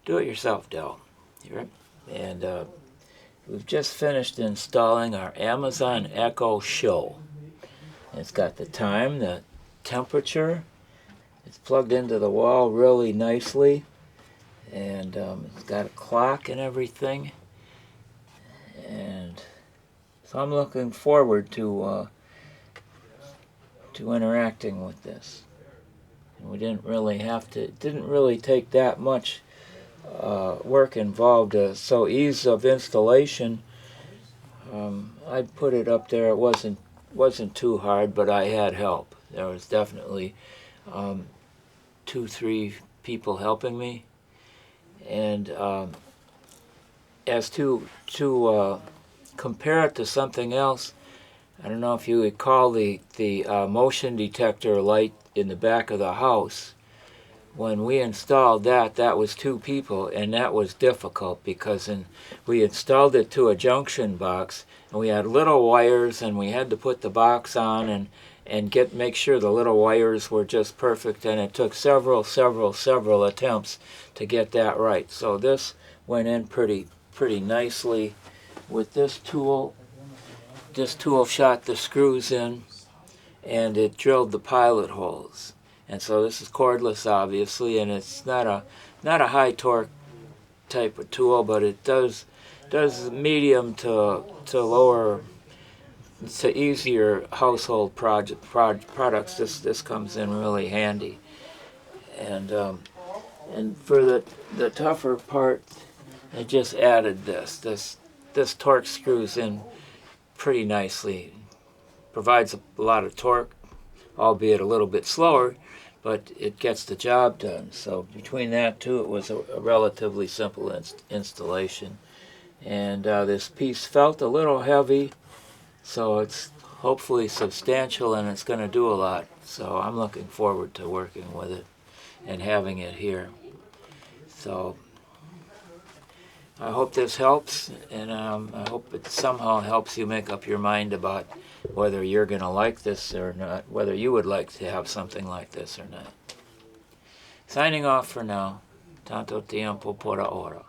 Do-it-yourself dell. And we've just finished installing our Amazon Echo Show. It's got the time, the temperature. It's plugged into the wall really nicely, and it's got a clock and everything. And so I'm looking forward to interacting with this. And we didn't really have to. It didn't really take that much work involved. So ease of installation. I'd put it up there. It wasn't too hard, but I had help. There was definitely 2-3 people helping me. And as to compare it to something else, I don't know if you recall the motion detector light in the back of the house. When we installed that, that was 2 people, and that was difficult because we installed it to a junction box, and we had little wires, and we had to put the box on and make sure the little wires were just perfect, and it took several attempts to get that right. So this went in pretty nicely with this tool. This tool shot the screws in, and it drilled the pilot holes. And so this is cordless, obviously, and it's not a high torque type of tool, but it does medium to lower to easier household products. This comes in really handy. And for the tougher part, I just added this torque screws in pretty nicely. Provides a lot of torque, albeit a little bit slower, but it gets the job done. So between that two, it was a relatively simple installation. And this piece felt a little heavy, so it's hopefully substantial, and it's going to do a lot. So I'm looking forward to working with it and having it here. So I hope this helps, and I hope it somehow helps you make up your mind about whether you're going to like this or not, whether you would like to have something like this or not. Signing off for now. Tanto tiempo por ahora.